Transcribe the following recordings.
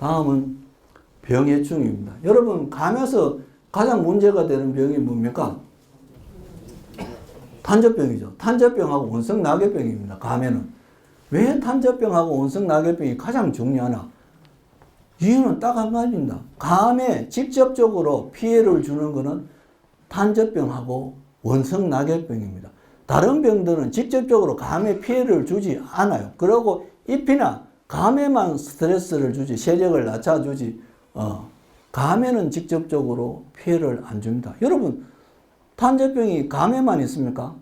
다음은 병해충입니다. 여러분, 감에서 가장 문제가 되는 병이 뭡니까? 탄저병이죠. 탄저병하고 원성낙엽병입니다. 감에는. 왜 탄저병하고 원성낙엽병이 가장 중요하나? 이유는 딱 한 가지입니다. 감에 직접적으로 피해를 주는 것은 탄저병하고 원성낙엽병입니다. 다른 병들은 직접적으로 감에 피해를 주지 않아요. 그리고 잎이나 감에만 스트레스를 주지, 세력을 낮춰주지, 감에는 직접적으로 피해를 안 줍니다. 여러분, 탄저병이 감에만 있습니까?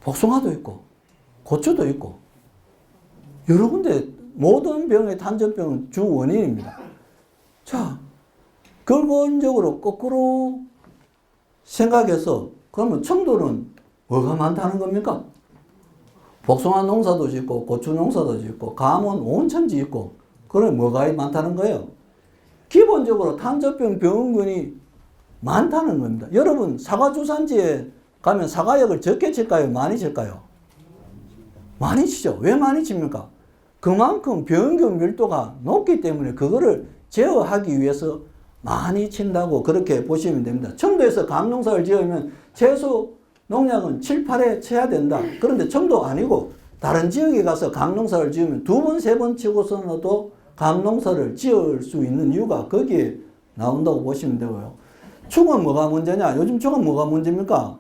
복숭아도 있고, 고추도 있고, 여러 군데 모든 병의 탄저병은 주 원인입니다. 자, 근본적으로 거꾸로 생각해서 그러면 청도는 뭐가 많다는 겁니까? 복숭아 농사도 짓고 고추 농사도 짓고 감은 온천지 있고 그럼 뭐가 많다는 거예요? 기본적으로 탄저병 병원군이 많다는 겁니다. 여러분 사과 주산지에 가면 사과약을 적게 칠까요? 많이 칠까요? 많이 치죠. 왜 많이 칩니까? 그만큼 병균 밀도가 높기 때문에 그거를 제어하기 위해서 많이 친다고 그렇게 보시면 됩니다. 청도에서 감농사를 지으면 최소 농약은 7, 8회 쳐야 된다. 그런데 청도 아니고 다른 지역에 가서 감농사를 지으면 2번, 3번 치고서도 감농사를 지을 수 있는 이유가 거기에 나온다고 보시면 되고요. 충은 뭐가 문제냐? 요즘 충은 뭐가 문제입니까?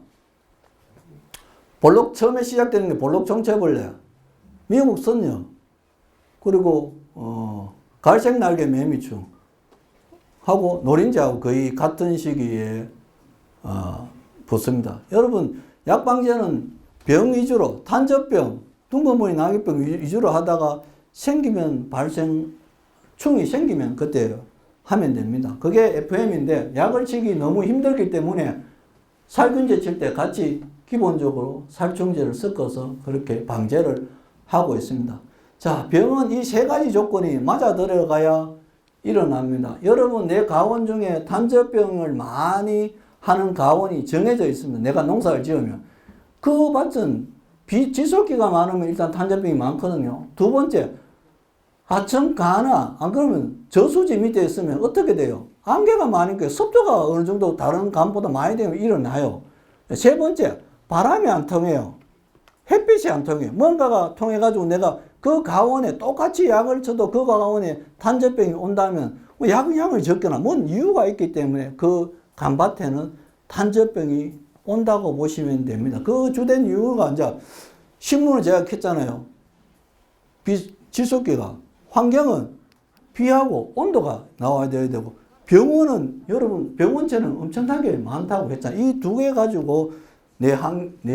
볼록 처음에 시작되는 게 볼록 정체벌레, 미국 선녀, 그리고 갈색 날개 매미충 하고 노린재하고 거의 같은 시기에 붙습니다. 여러분 약방제는 병 위주로 탄저병, 둥근무늬 낙엽병 위주로 하다가 생기면 충이 생기면 그때 하면 됩니다. 그게 FM인데 약을 치기 너무 힘들기 때문에 살균제 칠 때 같이 기본적으로 살충제를 섞어서 그렇게 방제를 하고 있습니다. 자, 병은 이 세 가지 조건이 맞아 들어가야 일어납니다. 여러분 내 가원 중에 탄저병을 많이 하는 가원이 정해져 있습니다. 내가 농사를 지으면 그 밭은 비지속기가 많으면 일단 탄저병이 많거든요. 두 번째, 하천 가나 안 그러면 저수지 밑에 있으면 어떻게 돼요? 안개가 많으니까 습도가 어느 정도 다른 감보다 많이 되면 일어나요. 세 번째, 바람이 안 통해요. 햇빛이 안 통해요. 뭔가가 통해 가지고 내가 그 가원에 똑같이 약을 쳐도 그 가원에 탄저병이 온다면 약을 적거나 뭔 이유가 있기 때문에 그 감밭에는 탄저병이 온다고 보시면 됩니다. 그 주된 이유가 이제 식물을 제가 켰잖아요. 지속기가 환경은 비하고 온도가 나와야 되고 병원은 여러분 병원체는 엄청나게 많다고 했잖아요. 이 두 개 가지고 내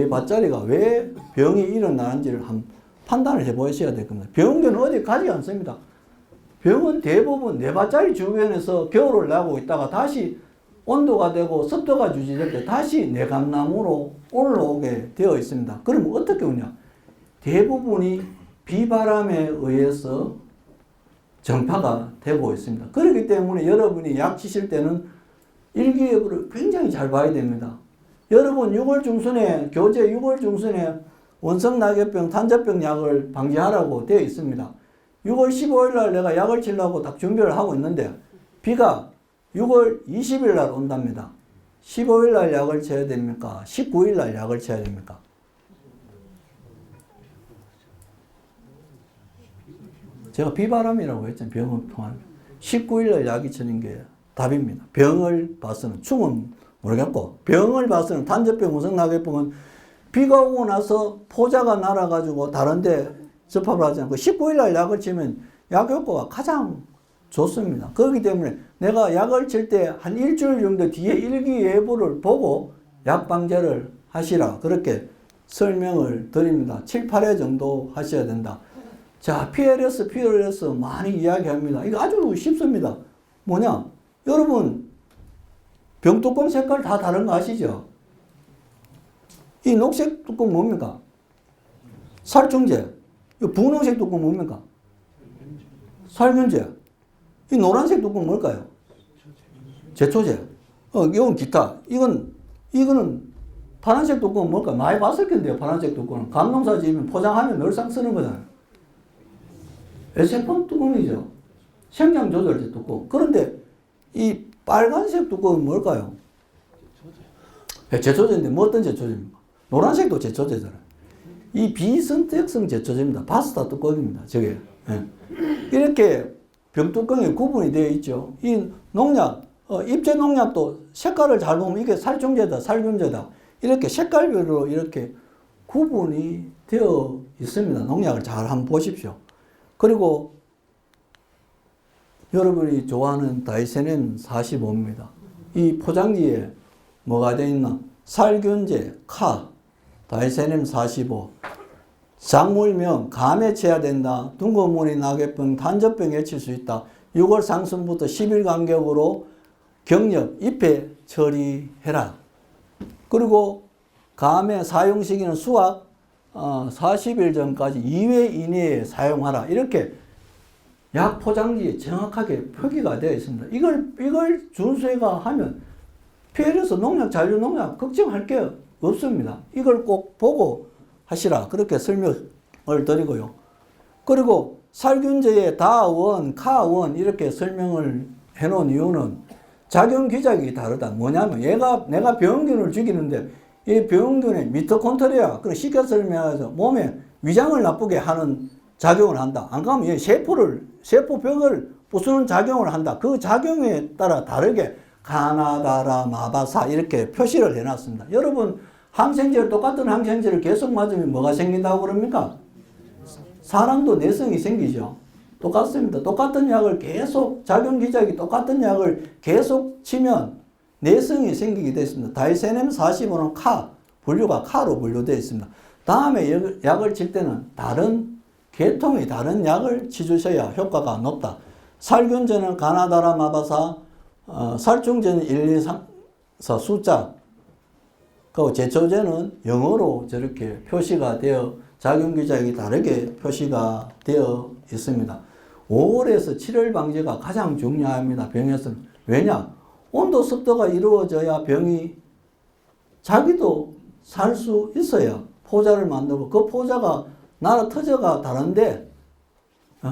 밭자리가 왜 병이 일어나는지를 판단을 해 보셔야 될 겁니다. 병원은 어디 가지 않습니다. 병은 대부분 내 밭자리 주변에서 겨울을 나고 있다가 다시 온도가 되고 습도가 유지될 때 다시 내감나무로 올라오게 되어 있습니다. 그러면 어떻게 오냐? 대부분이 비바람에 의해서 전파가 되고 있습니다. 그렇기 때문에 여러분이 약 치실 때는 일기예보를 굉장히 잘 봐야 됩니다. 여러분 6월 중순에 교재 6월 중순에 원성낙엽병, 탄저병 약을 방지하라고 되어 있습니다. 6월 15일 날 내가 약을 치려고 딱 준비를 하고 있는데 비가 6월 20일 날 온답니다. 15일 날 약을 쳐야 됩니까? 19일 날 약을 쳐야 됩니까? 제가 비바람이라고 했잖아요. 병을 통한 19일 날 약이 치는 게 답입니다. 병을 봐서는 충은 모르겠고 병을 봐서는 탄저병, 원성낙엽병은 비가 오고 나서 포자가 날아가지고 다른데 접합을 하지 않고 19일 날 약을 치면 약 효과가 가장 좋습니다. 그렇기 때문에 내가 약을 칠 때 한 일주일 정도 뒤에 일기예보를 보고 약 방제를 하시라 그렇게 설명을 드립니다. 7, 8회 정도 하셔야 된다. 자, PLS 많이 이야기합니다. 이거 아주 쉽습니다. 뭐냐? 여러분 병뚜껑 색깔 다 다른 거 아시죠? 이 녹색 뚜껑 뭡니까? 살충제. 이 분홍색 뚜껑 뭡니까? 살균제. 이 노란색 뚜껑 뭘까요? 제초제. 이건 기타. 이거는 파란색 뚜껑은 뭘까? 많이 봤을 텐데요. 파란색 뚜껑은. 감농사 지으면 포장하면 늘상 쓰는 거잖아요. 에세폰 뚜껑이죠. 생장 조절제 뚜껑. 그런데 이 빨간색 뚜껑은 뭘까요? 제초제인데 뭐 어떤 제초제입니까? 노란색도 제초제잖아요. 이 비선택성 제초제입니다. 파스타 뚜껑입니다. 저게. 예. 이렇게 병뚜껑에 구분이 되어 있죠. 이 농약, 입제 농약도 색깔을 잘 보면 이게 살충제다, 살균제다. 이렇게 색깔별로 이렇게 구분이 되어 있습니다. 농약을 잘 한번 보십시오. 그리고 여러분이 좋아하는 다이세넨 45입니다. 이 포장지에 뭐가 되어 있나? 살균제, 카, 다이세넨 45. 작물명, 감에 취해된다. 둥근무늬 나게병, 단접병에 해칠 수 있다. 6월 상순부터 10일 간격으로 경력, 잎에 처리해라. 그리고 감의 사용 시기는 수확 40일 전까지 2회 이내에 사용하라. 이렇게 약 포장지에 정확하게 표기가 되어 있습니다. 이걸 준수해가 하면 피해서 농약, 잔류 농약 걱정할 게 없습니다. 이걸 꼭 보고 하시라. 그렇게 설명을 드리고요. 그리고 살균제의 다원, 카원 이렇게 설명을 해놓은 이유는 작용 기작이 다르다. 뭐냐면 내가 병균을 죽이는데 이 병균의 미토콘드리아, 그걸 쉽게 설명해서 몸에 위장을 나쁘게 하는 작용을 한다. 안 그러면 이 세포벽을 부수는 작용을 한다. 그 작용에 따라 다르게 가나다라, 마바사 이렇게 표시를 해놨습니다. 여러분 항생제를 똑같은 항생제를 계속 맞으면 뭐가 생긴다고 그럽니까? 사람도 내성이 생기죠. 똑같습니다. 똑같은 약을 계속 작용 기작이 똑같은 약을 계속 치면 내성이 생기게 되어 있습니다. 다이세넴 45는 카, 분류가 카로 분류되어 있습니다. 다음에 약을 칠 때는 다른 계통의 다른 약을 치주셔야 효과가 높다. 살균제는 가나다라 마바사, 살충제는 1, 2, 3, 4 숫자, 그리고 제초제는 영어로 저렇게 표시가 되어 작용기작이 다르게 표시가 되어 있습니다. 5월에서 7월 방제가 가장 중요합니다. 병에서는. 왜냐? 온도 습도가 이루어져야 병이 자기도 살 수 있어야 포자를 만들고 그 포자가 나라 터져가 다른데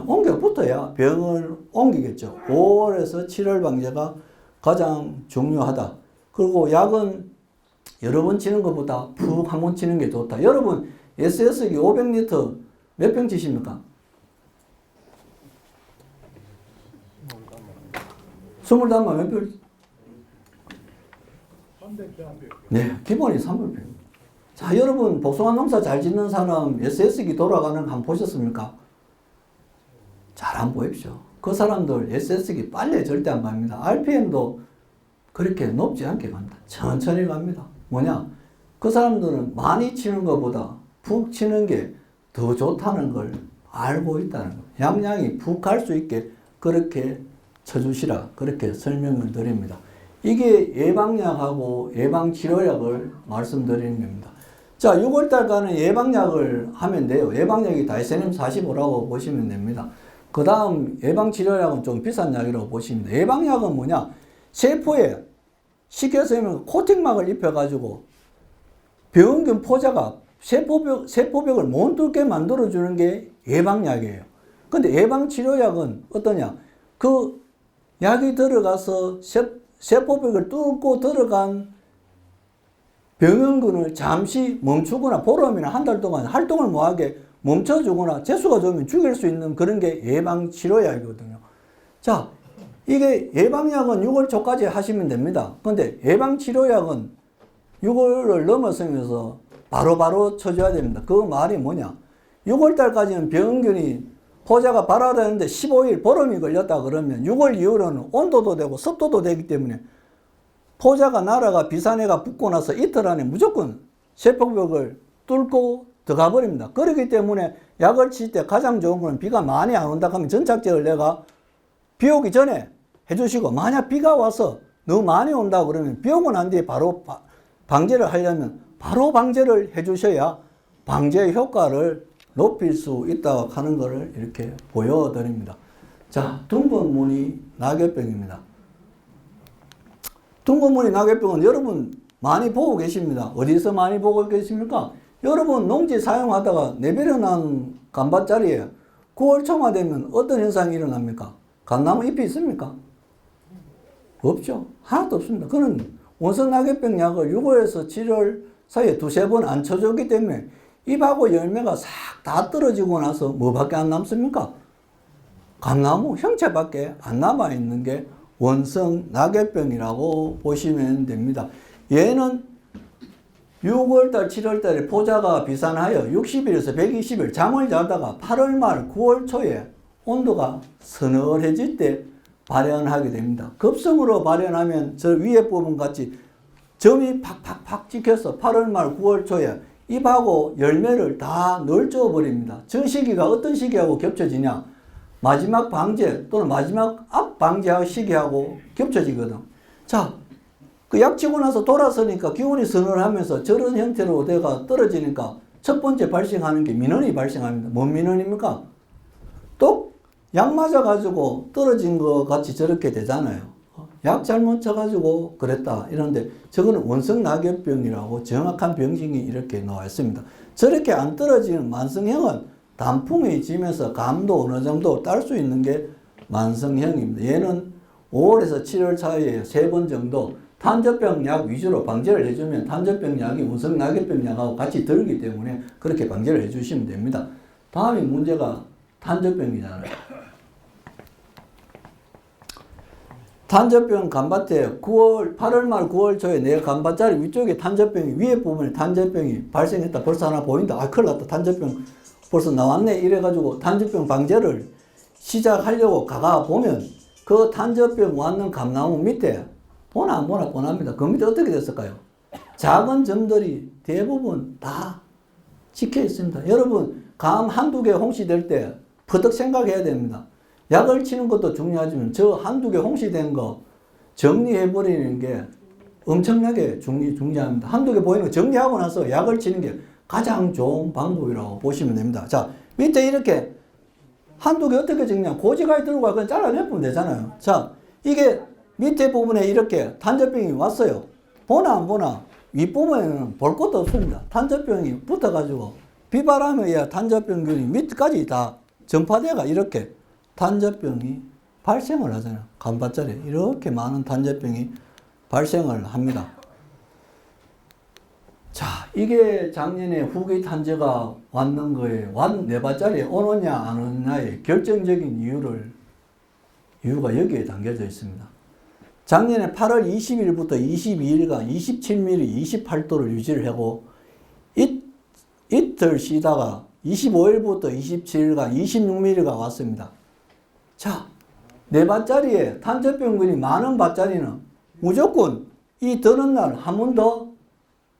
옮겨 붙어야 병을 옮기겠죠. 5월에서 7월 방제가 가장 중요하다. 그리고 약은 여러 번 치는 것보다 푹 한 번 치는 게 좋다. 여러분 SS기 500리터 몇 병 치십니까? 25만 몇 병? 300병. 네, 기본이 300병. 자, 여러분 복숭아 농사 잘 짓는 사람 SS기 돌아가는 거 한번 보셨습니까? 잘 안 보십시오. 그 사람들 SS기 빨리 절대 안 갑니다. RPM도 그렇게 높지 않게 갑니다. 천천히 갑니다. 뭐냐? 그 사람들은 많이 치는 것보다 푹 치는 게 더 좋다는 걸 알고 있다는 거예요. 양양이 푹 갈 수 있게 그렇게 쳐주시라. 그렇게 설명을 드립니다. 이게 예방약하고 예방치료약을 말씀드리는 겁니다. 자, 6월달까지는 예방약을 하면 돼요. 예방약이 다이세넴 45라고 보시면 됩니다. 그 다음 예방치료약은 좀 비싼 약이라고 보시면 돼요. 예방약은 뭐냐? 세포에 쉽게 설명하면 코팅막을 입혀가지고 병균 포자가 세포벽을 못 뚫게 만들어주는 게 예방약이에요. 근데 예방치료약은 어떠냐? 그 약이 들어가서 세포벽을 뚫고 들어간 병원균을 잠시 멈추거나 보름이나 한 달 동안 활동을 못하게 멈춰주거나 재수가 좋으면 죽일 수 있는 그런 게 예방치료약이거든요. 자, 이게 예방약은 6월 초까지 하시면 됩니다. 근데 예방치료약은 6월을 넘어서면서 바로바로 쳐줘야 됩니다. 그 말이 뭐냐? 6월달까지는 병균이 포자가 발화되는데 15일 보름이 걸렸다 그러면 6월 이후로는 온도도 되고 습도도 되기 때문에 포자가 날아가 비산해가 붙고 나서 이틀 안에 무조건 세포벽을 뚫고 들어가 버립니다. 그렇기 때문에 약을 칠 때 가장 좋은 건 비가 많이 안 온다 하면 전착제를 내가 비 오기 전에 해주시고, 만약 비가 와서 너무 많이 온다 그러면 비 오고 난 뒤에 바로 방제를 하려면 바로 방제를 해주셔야 방제 효과를 높일 수 있다고 하는 것을 이렇게 보여드립니다. 자, 둥근무늬 낙엽병입니다. 둥근무늬 낙엽병은 여러분 많이 보고 계십니다. 어디서 많이 보고 계십니까? 여러분 농지 사용하다가 내버려놓은 간밭자리에 9월 초가 되면 어떤 현상이 일어납니까? 감나무 잎이 있습니까? 없죠. 하나도 없습니다. 그는 원성 낙엽병 약을 6월에서 7월 사이에 두세 번 안 쳐줬기 때문에 잎하고 열매가 싹 다 떨어지고 나서 뭐밖에 안 남습니까? 감나무 형체밖에 안 남아있는 게 원성 낙엽병이라고 보시면 됩니다. 얘는 6월달, 7월달에 포자가 비산하여 60일에서 120일 잠을 자다가 8월 말, 9월 초에 온도가 서늘해질 때 발현하게 됩니다. 급성으로 발현하면 저 위에 부분 같이 점이 팍팍팍 찍혀서 8월 말, 9월 초에 잎하고 열매를 다 널쳐 버립니다. 저 시기가 어떤 시기하고 겹쳐지냐? 마지막 방제 또는 마지막 앞 방제 시기하고 겹쳐지거든. 자, 그 약 치고 나서 돌아서니까 기온이 서늘하면서 저런 형태로 내가 떨어지니까 첫 번째 발생하는 게 민원이 발생합니다. 뭔 민원입니까? 또 약 맞아가지고 떨어진 것 같이 저렇게 되잖아요. 약 잘못 쳐가지고 그랬다 이런데 저거는 원성 낙엽병이라고 정확한 병징이 이렇게 나와 있습니다. 저렇게 안 떨어지는 만성형은 단풍이 지면서 감도 어느 정도 딸 수 있는 게 만성형입니다. 얘는 5월에서 7월 사이에 3번 정도 탄저병 약 위주로 방제를 해주면 탄저병 약이 원성 낙엽병 약하고 같이 들기 때문에 그렇게 방제를 해주시면 됩니다. 다음에 문제가 탄저병이잖아요. 탄저병 간밭에 8월 말 9월 초에 내 간밭자리 위쪽에 탄저병이 위에 부분에 탄저병이 발생했다. 벌써 하나 보인다. 아, 큰일 났다. 탄저병 벌써 나왔네. 이래가지고 탄저병 방제를 시작하려고 가가 보면 그 탄저병 왔는 감나무 밑에 보나 안 보나 뻔합니다. 그 밑에 어떻게 됐을까요? 작은 점들이 대부분 다 찍혀 있습니다. 여러분 감 한두 개 홍시될 때 퍼뜩 생각해야 됩니다. 약을 치는 것도 중요하지만 저 한두 개 홍시된 거 정리해버리는 게 엄청나게 중요합니다. 한두 개 보이는 거 정리하고 나서 약을 치는 게 가장 좋은 방법이라고 보시면 됩니다. 자, 밑에 이렇게 한두 개 어떻게 정리하면 고지가위 들고 그냥 잘라내면 되잖아요. 자, 이게 밑에 부분에 이렇게 탄저병이 왔어요. 보나 안 보나? 윗부분에는 볼 것도 없습니다. 탄저병이 붙어가지고 비바람에 의해 탄저병균이 밑까지 다 전파대가 이렇게 탄저병이 발생을 하잖아요. 간밭자리에 이렇게 많은 탄저병이 발생을 합니다. 자, 이게 작년에 후기 탄저가 왔는 거에 내 밭자리에 오느냐 안 오느냐의 결정적인 이유가 여기에 담겨져 있습니다. 작년에 8월 20일부터 22일간 27mm 28도를 유지를 하고 이틀 쉬다가 25일부터 27일간 26mm가 왔습니다. 자, 내 밭자리에 탄저병균이 많은 밭자리는 무조건 이 더는 날 한 번 더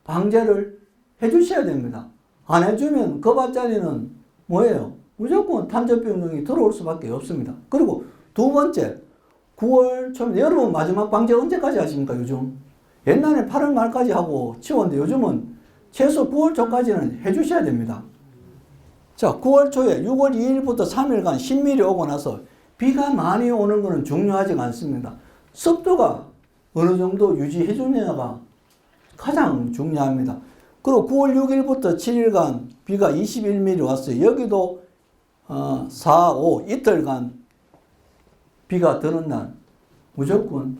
방제를 해 주셔야 됩니다. 안 해주면 그 밭자리는 뭐예요? 무조건 탄저병균이 들어올 수밖에 없습니다. 그리고 두 번째, 9월 초, 여러분 마지막 방제 언제까지 하십니까, 요즘? 옛날에 8월 말까지 하고 치웠는데 요즘은 최소 9월 초까지는 해 주셔야 됩니다. 자, 9월 초에 6월 2일부터 3일간 10mm 오고 나서 비가 많이 오는 것은 중요하지 않습니다. 습도가 어느 정도 유지해 주느냐가 가장 중요합니다. 그리고 9월 6일부터 7일간 비가 21mm 왔어요. 여기도 4, 5 이틀간 비가 드는 날 무조건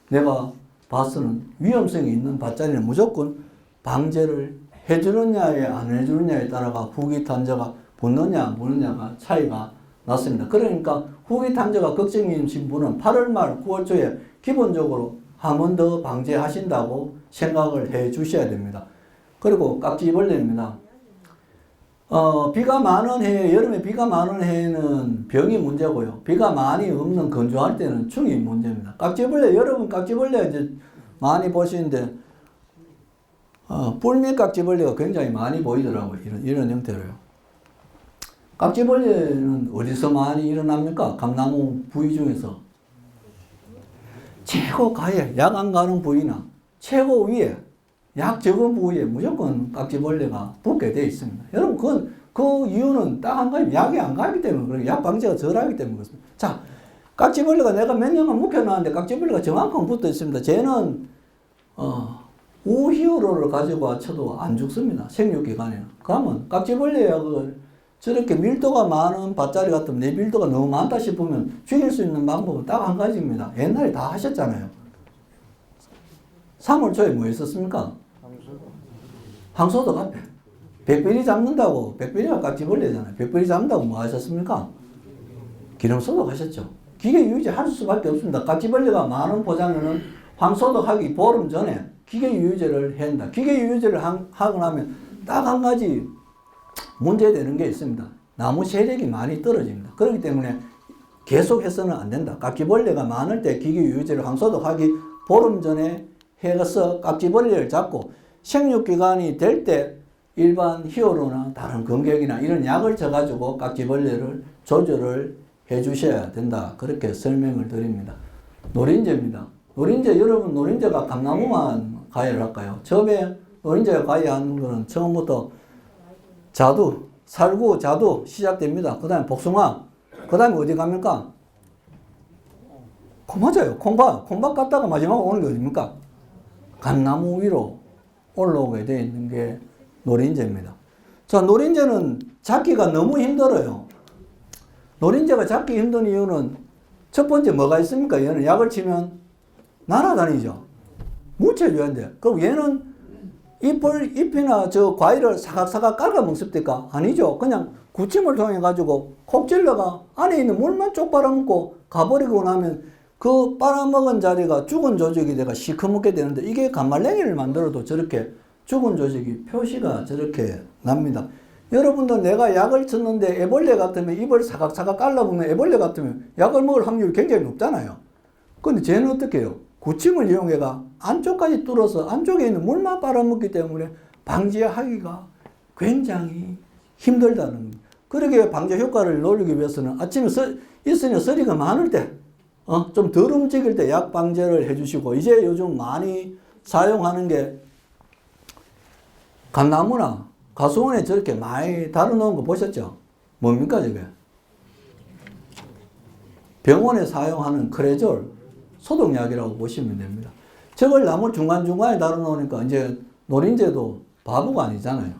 내가 봐서는 위험성이 있는 밭자리는 무조건 방제를 해주느냐에 안 해주느냐에 따라가 후기 탄저가 붙느냐 안 붙느냐가 차이가 났습니다. 그러니까 후기 탄저가 걱정이신 분은 8월 말 9월 초에 기본적으로 한 번 더 방제하신다고 생각을 해 주셔야 됩니다. 그리고 깍지벌레입니다. 비가 많은 해, 여름에 비가 많은 해에는 병이 문제고요. 비가 많이 없는 건조할 때는 충이 문제입니다. 깍지벌레, 여러분 깍지벌레 이제 많이 보시는데, 뿔밑 깍지벌레가 굉장히 많이 보이더라고요. 이런 형태로요. 깍지벌레는 어디서 많이 일어납니까? 감나무 부위 중에서. 최고 가에, 약 안 가는 부위나 최고 위에, 약 적은 부위에 무조건 깍지벌레가 붙게 되어 있습니다. 여러분, 그 이유는 딱 한 가지, 약이 안 가기 때문에, 그리고 약 방제가 덜 하기 때문에 그렇습니다. 자, 깍지벌레가 내가 몇 년간 묵혀놨는데 깍지벌레가 저만큼 붙어 있습니다. 쟤는, 우히어로를 가지고 쳐도 안 죽습니다. 생육기간에는. 그러면 깍지벌레 약을 저렇게 밀도가 많은 밭자리 같으면 내 밀도가 너무 많다 싶으면 죽일 수 있는 방법은 딱 한 가지입니다. 옛날에 다 하셨잖아요. 3월 초에 뭐 했었습니까? 항소도 앞에. 백비리 잡는다고, 백비리가 깍지벌레잖아요. 백비리 잡는다고 뭐 하셨습니까? 기름 소독하셨죠. 기계 유유제 할 수밖에 없습니다. 깍지벌레가 많은 포장에는 황소독하기 보름 전에 기계 유유제를 해야 한다. 기계 유유제를 하고 나면 딱 한 가지 문제되는 게 있습니다. 나무 세력이 많이 떨어집니다. 그렇기 때문에 계속해서는 안 된다. 깍지벌레가 많을 때 기계 유유제를 황소독하기 보름 전에 해서 깍지벌레를 잡고 생육기간이 될 때 일반 히어로나 다른 건격이나 이런 약을 쳐가지고 깍지벌레를 조절을 해 주셔야 된다. 그렇게 설명을 드립니다. 노린재입니다. 노린재, 여러분 노린재가 감나무만 가해를 할까요? 처음에 노린재가 가해하는 거는 처음부터 자두, 살구, 자두 시작됩니다. 그 다음에 복숭아, 그 다음에 어디 갑니까? 맞아요. 콩밭 갔다가 마지막에 오는 게 어딥니까? 감나무 위로 올라오게 되어 있는 게 노린재입니다. 자, 노린재는 잡기가 너무 힘들어요. 노린재가 잡기 힘든 이유는 첫 번째 뭐가 있습니까? 얘는 약을 치면 날아다니죠. 묻혀줘야 하는데. 그럼 얘는 잎이나 저 과일을 사각사각 깔아 먹습니까? 아니죠. 그냥 구침을 통해 가지고 콕 찔러가 안에 있는 물만 쪽 빨아먹고 가버리고 나면 그 빨아먹은 자리가 죽은 조직이 돼가 시커멓게 되는데 이게 간말랭이를 만들어도 저렇게 죽은 조직이 표시가 저렇게 납니다. 여러분도 내가 약을 쳤는데 애벌레 같으면 입을 사각사각 깔라보면 애벌레 같으면 약을 먹을 확률이 굉장히 높잖아요. 근데 쟤는 어떻게 해요? 구침을 이용해가 안쪽까지 뚫어서 안쪽에 있는 물만 빨아먹기 때문에 방지하기가 굉장히 힘들다는 겁니다. 그러게 방제 효과를 노리기 위해서는 아침에 있으니 서리가 많을 때 좀 덜 움직일 때 약 방제를 해주시고, 이제 요즘 많이 사용하는 게 감나무나 가수원에 저렇게 많이 달아놓은 거 보셨죠? 뭡니까 저게? 병원에 사용하는 크레졸 소독약이라고 보시면 됩니다. 저걸 나무 중간중간에 달아놓으니까 이제 노린재도 바보가 아니잖아요.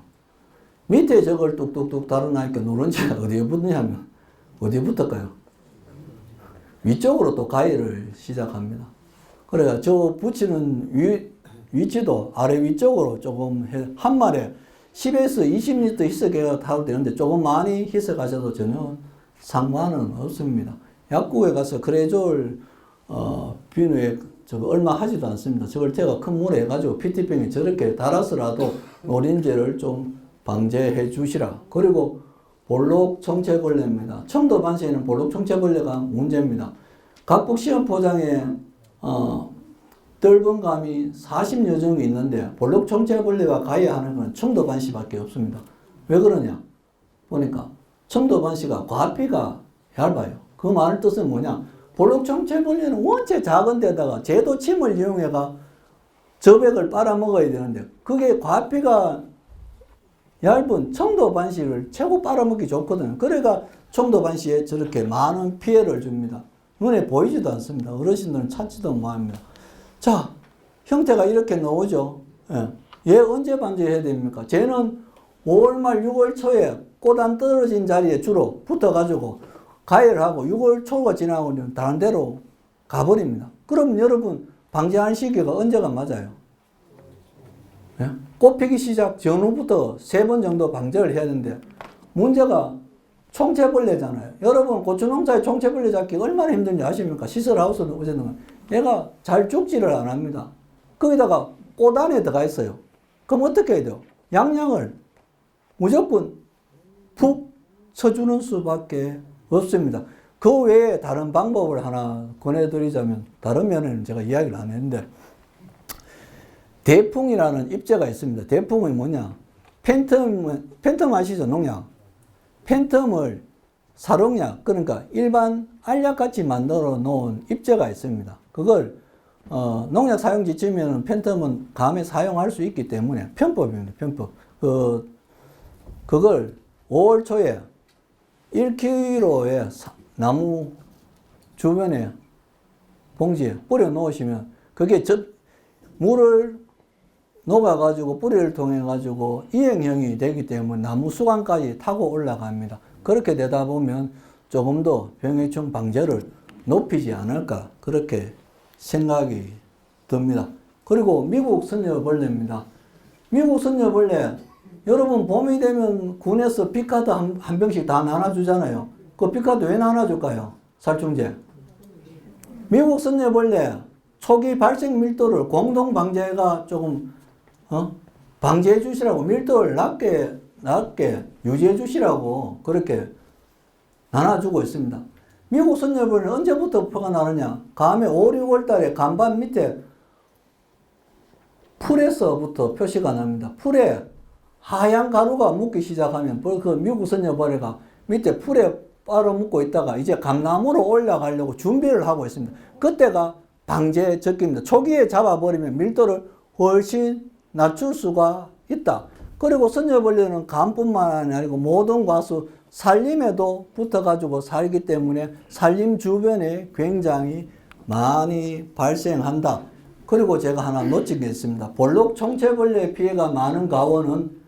밑에 저걸 뚝뚝뚝 달아놓으니까 노린재가 어디에 붙느냐면 어디에 붙을까요? 위쪽으로 또 가위를 시작합니다. 그래가 저 붙이는 위치도 아래 위쪽으로 조금 한 마리에 10에서 20리터 희석해가 타도 되는데 조금 많이 희석하셔도 전혀 상관은 없습니다. 약국에 가서 크레졸 비누에 저거 얼마 하지도 않습니다. 저걸 제가 큰 물에 해가지고 PT병에 저렇게 달아서라도 노린재를 좀 방제해 주시라. 그리고 볼록 총체벌레입니다. 청도 반시에는 볼록 총체벌레가 문제입니다. 각국 시험 포장에 떫은 감이 40여 종이 있는데 볼록 총체벌레가 가해하는 건 청도 반시밖에 없습니다. 왜 그러냐? 보니까 청도 반시가 과피가 얇아요. 그 말 뜻은 뭐냐? 볼록 총체벌레는 원체 작은 데다가 제도침을 이용해가 저백을 빨아먹어야 되는데 그게 과피가 얇은 청도반시를 최고 빨아먹기 좋거든요. 그래가 청도반시에 저렇게 많은 피해를 줍니다. 눈에 보이지도 않습니다. 어르신들은 찾지도 못합니다. 자, 형태가 이렇게 나오죠. 얘 언제 반제해야 됩니까? 쟤는 5월 말 6월 초에 꽃 안 떨어진 자리에 주로 붙어가지고 가해를 하고 6월 초가 지나고 다른 데로 가버립니다. 그럼 여러분 방제하는 시기가 언제가 맞아요? 꽃 피기 시작 전후부터 3번 정도 방제를 해야 되는데 문제가 총체벌레잖아요. 여러분 고추농사에 총체벌레 잡기 얼마나 힘든지 아십니까? 시설하우스는 어쨌든 얘가 잘 죽지를 안 합니다. 거기다가 꽃 안에 들어가 있어요. 그럼 어떻게 해야 돼요? 양양을 무조건 푹 쳐주는 수밖에 없습니다. 그 외에 다른 방법을 하나 권해드리자면 다른 면에는 제가 이야기를 안 했는데 대풍이라는 입제가 있습니다. 대풍이 뭐냐? 팬텀 아시죠? 농약. 팬텀을 사롱약, 그러니까 일반 알약같이 만들어 놓은 입제가 있습니다. 그걸 농약 사용지 치면 팬텀은 감에 사용할 수 있기 때문에 편법입니다. 편법. 그걸 5월 초에 1kg의 나무 주변에 봉지에 뿌려 놓으시면 그게 물을 녹아가지고 뿌리를 통해 가지고 이행형이 되기 때문에 나무 수관까지 타고 올라갑니다. 그렇게 되다 보면 조금 더 병해충 방제를 높이지 않을까 그렇게 생각이 듭니다. 그리고 미국 선녀벌레입니다. 미국 선녀벌레 여러분 봄이 되면 군에서 피카드 한 병씩 다 나눠주잖아요. 그 피카드 왜 나눠줄까요? 살충제. 미국 선녀벌레 초기 발생 밀도를 공동 방제가 조금 방지해 주시라고 밀도를 낮게 유지해 주시라고 그렇게 나눠주고 있습니다. 미국 선녀벌레는 언제부터 표가 나느냐? 감해 5, 6월 달에 간반 밑에 풀에서부터 표시가 납니다. 풀에 하얀 가루가 묻기 시작하면 그 미국 선녀벌레가 밑에 풀에 빨아먹고 있다가 이제 감나무로 올라가려고 준비를 하고 있습니다. 그때가 방제 적기입니다. 초기에 잡아버리면 밀도를 훨씬 낮출 수가 있다. 그리고 선녀벌레는 감뿐만 아니고 모든 과수 산림에도 붙어가지고 살기 때문에 산림 주변에 굉장히 많이 발생한다. 그리고 제가 하나 놓친 게 있습니다. 볼록 총체벌레 피해가 많은 가원은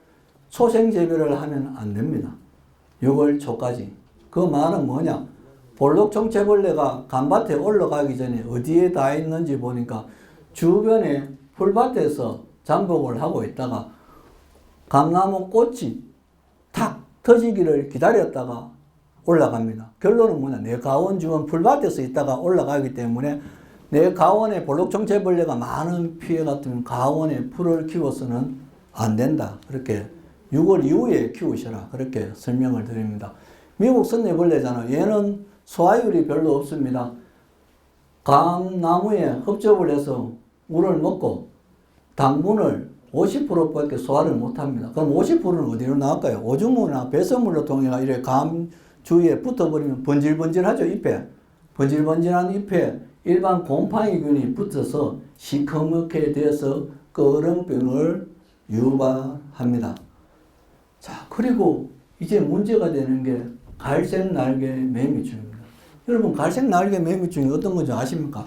초생재배를 하면 안 됩니다. 6월 초까지. 그 말은 뭐냐? 볼록 총체벌레가 간밭에 올라가기 전에 어디에 다 있는지 보니까 주변에 풀밭에서 잠복을 하고 있다가 감나무 꽃이 탁 터지기를 기다렸다가 올라갑니다. 결론은 뭐냐? 내 가원 주변 풀밭에서 있다가 올라가기 때문에 내 가원에 볼록 총체벌레가 많은 피해 같으면 가원에 풀을 키워서는 안 된다. 그렇게 6월 이후에 키우셔라. 그렇게 설명을 드립니다. 미국 선녀벌레잖아요. 얘는 소화율이 별로 없습니다. 감나무에 흡접을 해서 물을 먹고 당분을 50%밖에 소화를 못합니다. 그럼 50%는 어디로 나갈까요? 오줌물이나 배설물로 통해 이렇게 감 주위에 붙어버리면 번질번질하죠. 잎에. 번질번질한 잎에 일반 곰팡이균이 붙어서 시커멓게 돼서 끄름병을 유발합니다. 자, 그리고 이제 문제가 되는 게 갈색 날개 매미충입니다. 여러분, 갈색 날개 매미충이 어떤 건지 아십니까?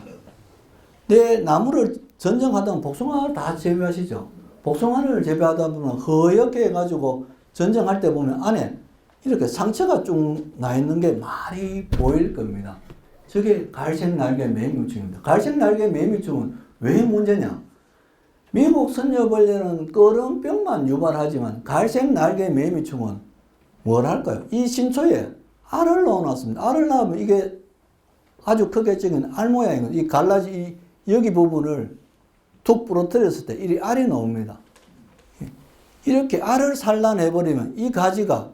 내 나무를 전정하다 보면 복숭아를 다 재배하시죠. 복숭아를 재배하다 보면 허옇게 해가지고 전정할 때 보면 안에 이렇게 상처가 쭉 나 있는 게 많이 보일 겁니다. 저게 갈색 날개 매미충입니다. 갈색 날개 매미충은 왜 문제냐? 미국 선녀벌레는 끄름병만 유발하지만 갈색 날개 매미충은 뭘 할까요? 이 신초에 알을 넣어놨습니다. 알을 낳으면 이게 아주 크게 찍은 알 모양이거든요. 이 갈라지 여기 부분을 툭 부러뜨렸을 때 이 알이 나옵니다. 이렇게 알을 산란해버리면 이 가지가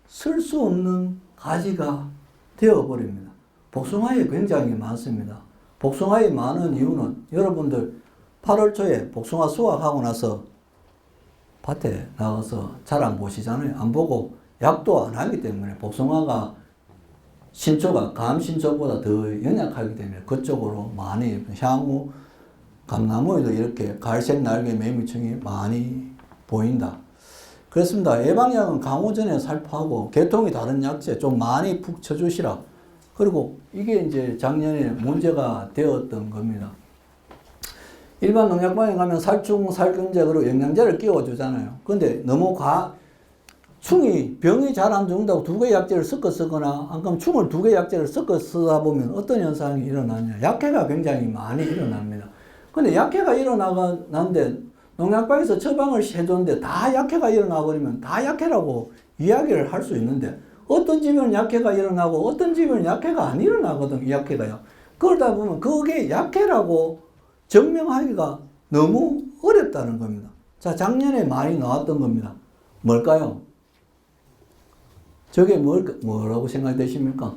쓸 수 없는 가지가 되어버립니다. 복숭아에 굉장히 많습니다. 복숭아에 많은 이유는 여러분들 8월 초에 복숭아 수확하고 나서 밭에 나가서 잘 안 보시잖아요. 안 보고 약도 안 하기 때문에 복숭아가 신초가 감 신초보다 더 연약하기 때문에 그쪽으로 많이 향후 감나무에도 이렇게 갈색 날개 매미충이 많이 보인다. 그렇습니다. 예방약은 강호 전에 살포하고 계통이 다른 약제 좀 많이 푹 쳐주시라. 그리고 이게 이제 작년에 문제가 되었던 겁니다. 일반 농약방에 가면 살충, 살균제, 그리고 영양제를 끼워주잖아요. 근데 너무 충이 병이 잘 안 죽는다고 두 개 약제를 섞어 쓰거나 안 그러면 충을 두 개 약제를 섞어 쓰다 보면 어떤 현상이 일어나냐. 약해가 굉장히 많이 일어납니다. 근데 약해가 일어나는데 농약방에서 처방을 해줬는데 다 약해가 일어나버리면 다 약해라고 이야기를 할 수 있는데 어떤 집에는 약해가 일어나고 어떤 집에는 약해가 안 일어나거든. 약해가요. 그러다 보면 그게 약해라고 증명하기가 너무 어렵다는 겁니다. 자, 작년에 많이 나왔던 겁니다. 뭘까요? 저게 뭐라고 생각되십니까?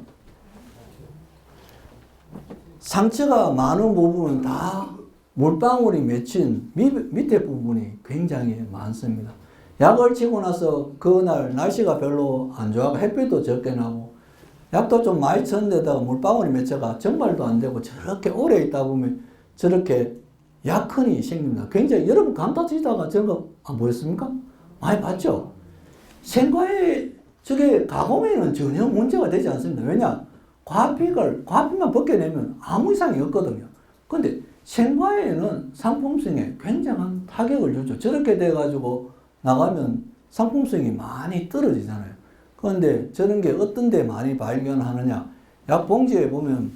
상처가 많은 부분은 다 물방울이 맺힌 밑에 부분이 굉장히 많습니다. 약을 치고 나서 그날 날씨가 별로 안 좋아하고 햇빛도 적게 나고 약도 좀 많이 쳤는데다가 물방울이 맺혀가 정말도 안 되고 저렇게 오래 있다 보면 저렇게 약흔이 생깁니다. 굉장히 여러분 감타치다가 저거 안 보였습니까? 많이 봤죠? 생과에 저게 가공에는 전혀 문제가 되지 않습니다. 왜냐? 과피만 벗겨내면 아무 이상이 없거든요. 근데 생과에는 상품성에 굉장한 타격을 주죠. 저렇게 돼가지고 나가면 상품성이 많이 떨어지잖아요. 그런데 저런 게 어떤 데 많이 발견하느냐. 약 봉지에 보면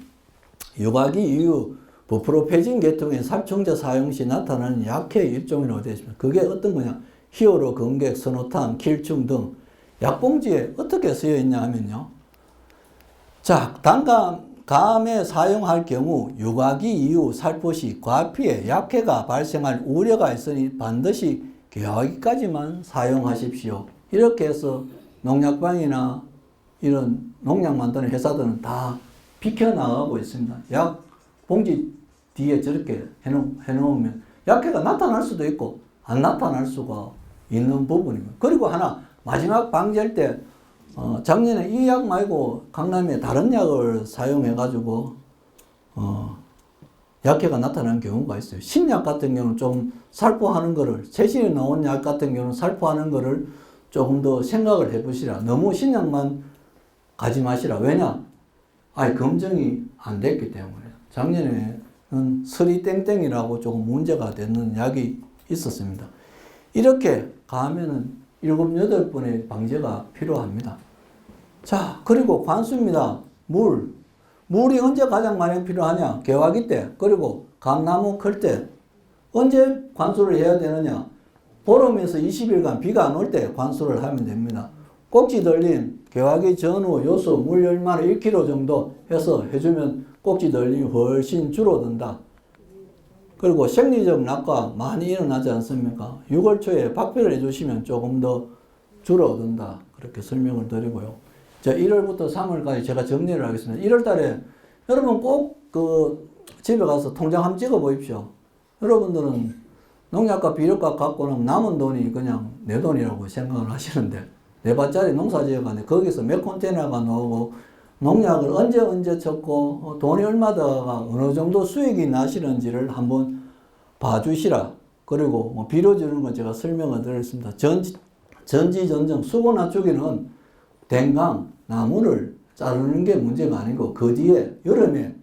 유과기 이후 부프로페진 계통의 살충제 사용 시 나타나는 약해의 일종이라고 되어 있습니다. 그게 어떤 거냐. 히오로, 건객, 선호탄, 킬충 등 약봉지에 어떻게 쓰여 있냐 하면요. 자, 단감에 사용할 경우 유과기 이후 살포 시 과피에 약해가 발생할 우려가 있으니 반드시 개화기까지만 사용하십시오. 이렇게 해서 농약방이나 이런 농약 만드는 회사들은 다 비켜나가고 있습니다. 약 봉지 뒤에 저렇게 해놓으면 약해가 나타날 수도 있고 안 나타날 수가 있는 부분입니다. 그리고 하나 마지막 방지할 때 작년에 이 약 말고 강남에 다른 약을 사용해 가지고 약해가 나타나는 경우가 있어요. 신약 같은 경우는 좀 살포하는 거를, 최신에 나온 약 같은 경우는 살포하는 거를 조금 더 생각을 해 보시라. 너무 신약만 가지 마시라. 왜냐? 아예 검증이 안 됐기 때문에. 작년에는 서리땡땡이라고 조금 문제가 되는 약이 있었습니다. 이렇게 가면은 7, 8번의 방제가 필요합니다. 자, 그리고 관수입니다. 물이 언제 가장 많이 필요하냐? 개화기 때, 그리고 감나무 클 때. 언제 관수를 해야 되느냐? 보름에서 20일간 비가 안 올 때 관수를 하면 됩니다. 꼭지 들림, 개화기 전후 요소 물 열마를 1kg 정도 해서 해주면 꼭지 들림이 훨씬 줄어든다. 그리고 생리적 낙과 많이 일어나지 않습니까? 6월 초에 박배를 해주시면 조금 더 줄어든다. 그렇게 설명을 드리고요. 자, 1월부터 3월까지 제가 정리를 하겠습니다. 1월 달에 여러분 꼭 집에 가서 통장 한번 찍어 보십시오. 여러분들은 농약과 비료값 갖고는 남은 돈이 그냥 내 돈이라고 생각을 하시는데, 4밭짜리 농사 지어가는데 거기서 몇 컨테이너가 나오고 농약을 언제 쳤고 돈이 얼마다가 어느 정도 수익이 나시는지를 한번 봐주시라. 그리고 뭐 비료 주는 건 제가 설명을 드렸습니다. 전지전정 수고 낮추기는 댕강 나무를 자르는 게 문제가 아니고 그 뒤에 여름에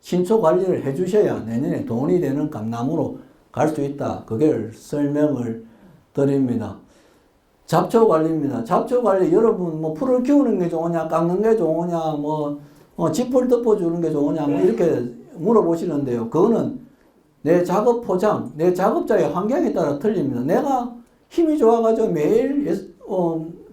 신초 관리를 해 주셔야 내년에 돈이 되는 감나무로 갈 수 있다. 그걸 설명을 드립니다. 잡초 관리입니다. 잡초 관리 여러분 뭐 풀을 키우는 게 좋으냐, 깎는 게 좋으냐, 지풀 덮어주는 게 좋으냐, 이렇게 물어보시는데요. 그거는 내 작업 포장, 내 작업자의 환경에 따라 틀립니다. 내가 힘이 좋아가지고 매일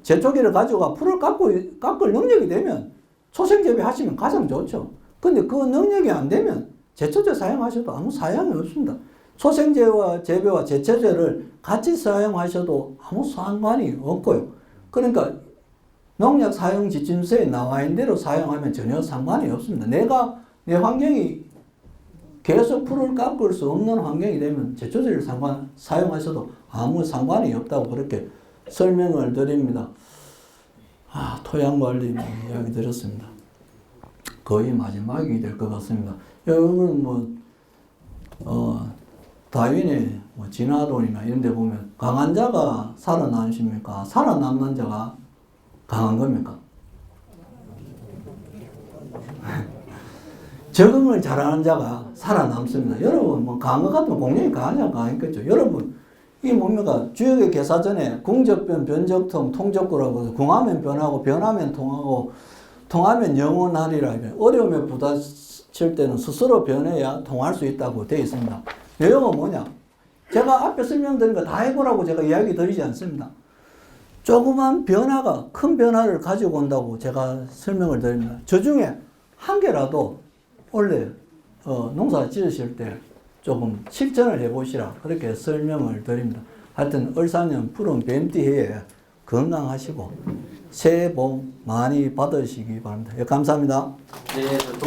제초기를 가져가 풀을 깎을 능력이 되면 초생재배 하시면 가장 좋죠. 근데 그 능력이 안 되면 제초제 사용하셔도 아무 사용이 없습니다. 초생재와 재배와 제초제를 같이 사용하셔도 아무 상관이 없고요. 그러니까 농약 사용 지침서에 나와 있는 대로 사용하면 전혀 상관이 없습니다. 내가 내 환경이 계속 풀을 깎을 수 없는 환경이 되면 제초제를 사용하셔도 아무 상관이 없다고 그렇게 설명을 드립니다. 토양 관리 이야기 드렸습니다. 거의 마지막이 될 것 같습니다. 여러분 다윈의 진화론이나 이런 데 보면 강한 자가 살아남습니까? 살아남는 자가 강한 겁니까? 적응을 잘하는 자가 살아남습니다. 여러분 강한 것 같으면 공룡이 강하냐 강했겠죠. 여러분 이 뭡니까? 주역의 개사전에 궁적변, 변적통, 통적구라고 해서 궁하면 변하고 변하면 통하고 통하면 영원하리라. 어려움에 부딪힐 때는 스스로 변해야 통할 수 있다고 되어 있습니다. 내용은 뭐냐? 제가 앞에 설명드린 거 다 해보라고 제가 이야기 드리지 않습니다. 조그만 변화가 큰 변화를 가지고 온다고 제가 설명을 드립니다. 저 중에 한 개라도 원래 농사 지으실 때 조금 실천을 해보시라. 그렇게 설명을 드립니다. 하여튼 을사년 푸른 뱀띠해에 건강하시고 새해 복 많이 받으시기 바랍니다. 감사합니다. 네,